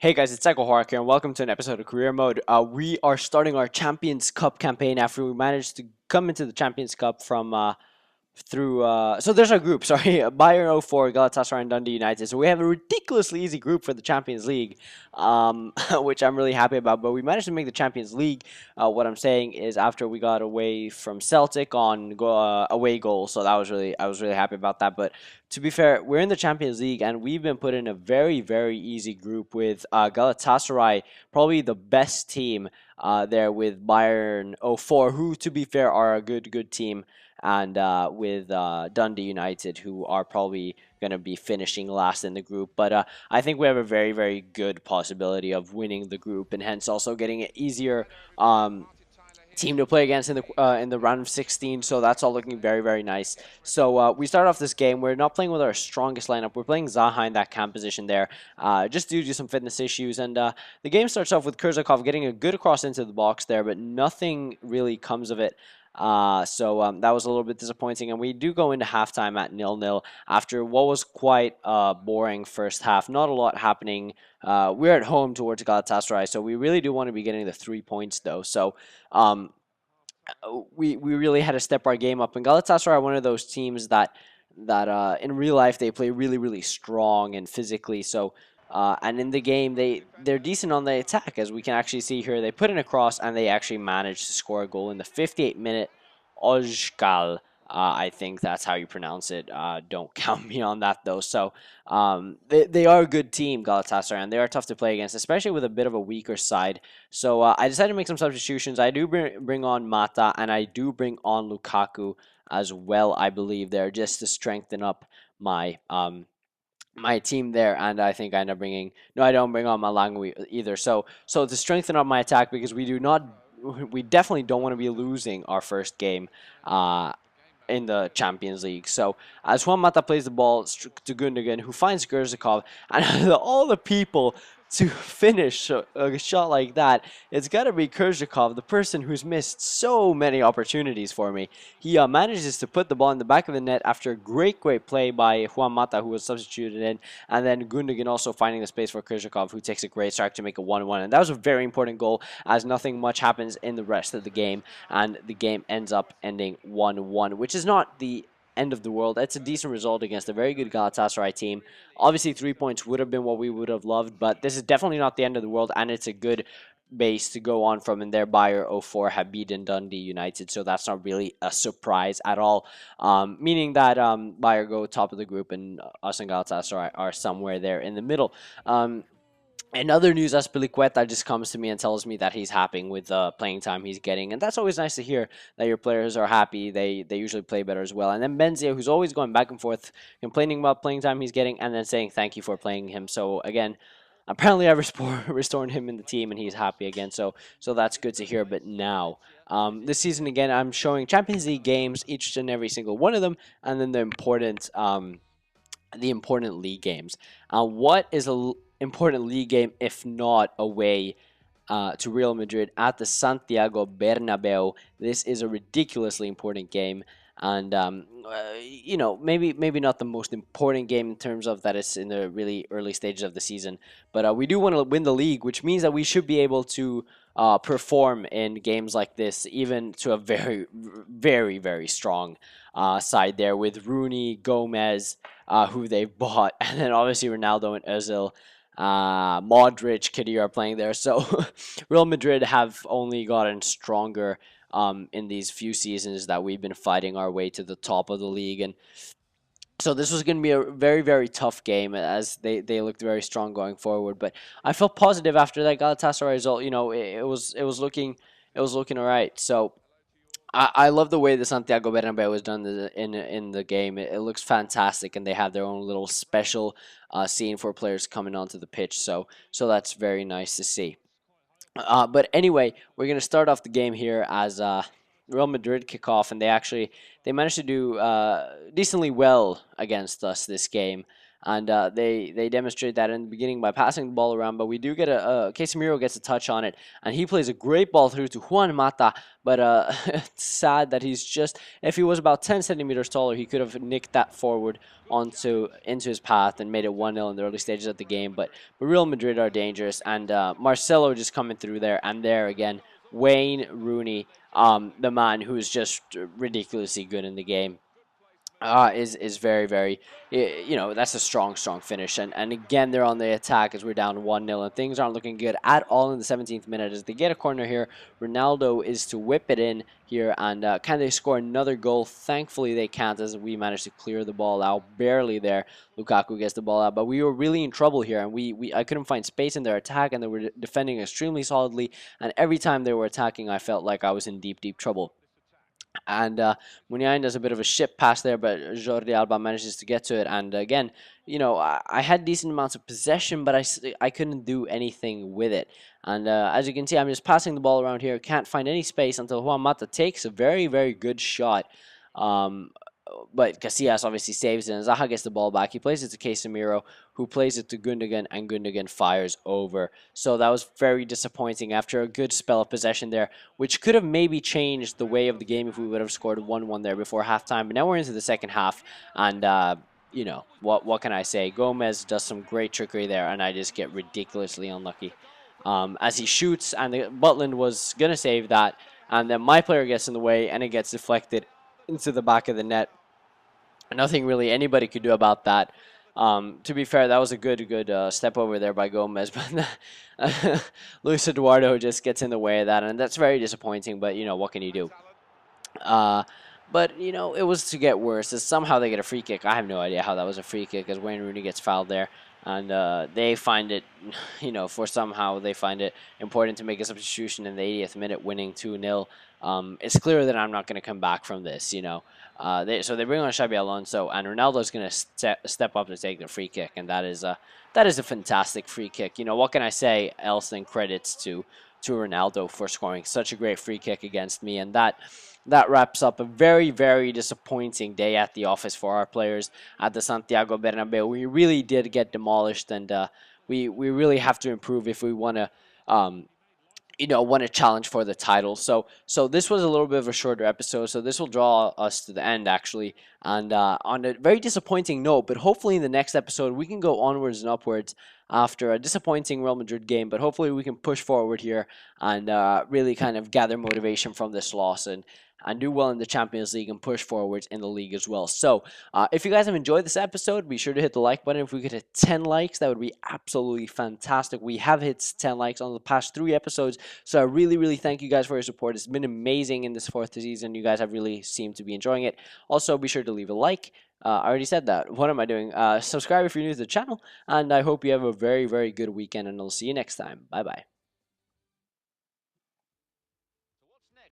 Hey guys, it's Psycho Horror here, and welcome to an episode of Career Mode. We are starting our Champions Cup campaign after we managed to come into the Champions Cup from through so there's our group, sorry. Bayern 04, Galatasaray, and Dundee United. So we have a ridiculously easy group for the Champions League, which I'm really happy about. But we managed to make the Champions League. What I'm saying is after we got away from Celtic on away goal, so I was really happy about that. But to be fair, we're in the Champions League and we've been put in a very easy group with Galatasaray, probably the best team there, with Bayern 04, who to be fair are a good team, and with Dundee United, who are probably going to be finishing last in the group. But I think we have a very good possibility of winning the group, and hence also getting an easier team to play against in the round of 16. So that's all looking very nice. So we start off this game. We're not playing with our strongest lineup. We're playing Zaha in that cam position there, just due to some fitness issues. And the game starts off with Kurzakov getting a good cross into the box there, but nothing really comes of it. So that was a little bit disappointing, and we do go into halftime at 0-0 after what was quite a boring first half. Not a lot happening. We're at home towards Galatasaray, so we really do want to be getting the 3 points though. So um, we really had to step our game up. And Galatasaray are one of those teams that in real life they play really strong and physically. So and in the game they're decent on the attack, as we can actually see here. They put in a cross and they actually managed to score a goal in the 58th minute. Ojkal, I think that's how you pronounce it. Don't count me on that though. So they are a good team, Galatasaray, and they are tough to play against, especially with a bit of a weaker side. So I decided to make some substitutions. I do bring on Mata, and I do bring on Lukaku as well, I believe, there, just to strengthen up my team there. And I think I end up bringing, no, I don't bring on Malangui either. So to strengthen up my attack, because we definitely don't want to be losing our first game in the Champions League. So as Juan Mata plays the ball to Gundogan, who finds Gerzakov, and all the people to finish a shot like that, it's got to be Kurzakov, the person who's missed so many opportunities for me. He manages to put the ball in the back of the net after a great play by Juan Mata, who was substituted in, and then Gundogan also finding the space for Kurzakov, who takes a great strike to make a 1-1. And that was a very important goal, as nothing much happens in the rest of the game, and the game ends up ending 1-1, which is not the end of the world. It's a decent result against a very good Galatasaray team. Obviously, 3 points would have been what we would have loved, but this is definitely not the end of the world, and it's a good base to go on from. And their Bayer 04 have beaten Dundee United, so that's not really a surprise at all. Meaning that Bayer go top of the group, and us and Galatasaray are somewhere there in the middle. In other news, Aspilicueta just comes to me and tells me that he's happy with the playing time he's getting, and that's always nice to hear, that your players are happy. They usually play better as well. And then Benzia, who's always going back and forth, complaining about playing time he's getting, and then saying thank you for playing him. So again, apparently I restored him in the team, and he's happy again. So that's good to hear. But now, this season again, I'm showing Champions League games, each and every single one of them, and then the important league games. What is a important league game if not away to Real Madrid at the Santiago Bernabeu? This is a ridiculously important game, and maybe not the most important game in terms of that it's in the really early stages of the season, but we do want to win the league, which means that we should be able to perform in games like this, even to a very strong side there, with Rooney, Gomez, who they've bought, and then obviously Ronaldo and Özil. Modric, Khedira are playing there. So Real Madrid have only gotten stronger in these few seasons that we've been fighting our way to the top of the league. And so this was going to be a very tough game, as they looked very strong going forward. But I felt positive after that Galatasaray result. It was looking all right. So I love the way the Santiago Bernabeu was done in the game. It looks fantastic, and they have their own little special scene for players coming onto the pitch. So that's very nice to see. But anyway, we're gonna start off the game here as Real Madrid kick off, and they managed to do decently well against us this game. and they demonstrate that in the beginning by passing the ball around. But we do get a Casemiro gets a touch on it, and he plays a great ball through to Juan Mata. But it's sad that he's just, if he was about 10 centimeters taller, he could have nicked that forward onto into his path and made it 1-0 in the early stages of the game. But Real Madrid are dangerous, and Marcelo just coming through there, and there again, Wayne Rooney, the man who is just ridiculously good in the game, is very that's a strong finish, and again they're on the attack as we're down 1-0 and things aren't looking good at all in the 17th minute as they get a corner here. Ronaldo is to whip it in here, and can they score another goal? Thankfully they can't, as we managed to clear the ball out barely there. Lukaku gets the ball out, but we were really in trouble here, and we I couldn't find space in their attack, and they were defending extremely solidly, and every time they were attacking I felt like I was in deep trouble. And Muniain does a bit of a ship pass there, but Jordi Alba manages to get to it. And again, I had decent amounts of possession, but I couldn't do anything with it. And as you can see, I'm just passing the ball around here. Can't find any space until Juan Mata takes a very good shot. Um, but Casillas obviously saves it, and Zaha gets the ball back. He plays it to Casemiro, who plays it to Gundogan, and Gundogan fires over. So that was very disappointing after a good spell of possession there, which could have maybe changed the way of the game if we would have scored 1-1 there before halftime. But now we're into the second half, and what can I say? Gomez does some great trickery there, and I just get ridiculously unlucky. As he shoots, and Butland was going to save that, and then my player gets in the way, and it gets deflected into the back of the net. Nothing really anybody could do about that. To be fair, that was a good step over there by Gomez, but Luis Eduardo just gets in the way of that, and that's very disappointing. But what can you do? Uh, but it was to get worse. As somehow they get a free kick. I have no idea how that was a free kick, as Wayne Rooney gets fouled there, and they find it, for somehow they find it important to make a substitution in the 80th minute, winning 2-0. It's clear that I'm not going to come back from this. So they bring on Xabi Alonso, and Ronaldo's going to step up to take the free kick, and that is a fantastic free kick. What can I say else than credits to Ronaldo for scoring such a great free kick against me, and that wraps up a very disappointing day at the office for our players at the Santiago Bernabeu. We really did get demolished, and we really have to improve if we want to. Want to challenge for the title. So this was a little bit of a shorter episode. So this will draw us to the end, actually. And on a very disappointing note, but hopefully in the next episode we can go onwards and upwards after a disappointing Real Madrid game. But hopefully we can push forward here and really kind of gather motivation from this loss and do well in the Champions League and push forwards in the league as well. So if you guys have enjoyed this episode, be sure to hit the like button. If we could hit 10 likes, that would be absolutely fantastic. We have hit 10 likes on the past 3 episodes, so I really thank you guys for your support. It's been amazing in this 4th season. You guys have really seemed to be enjoying it. Also, be sure to leave a like. I already said that. What am I doing? Subscribe if you're new to the channel, and I hope you have a very good weekend, and I'll see you next time. Bye-bye.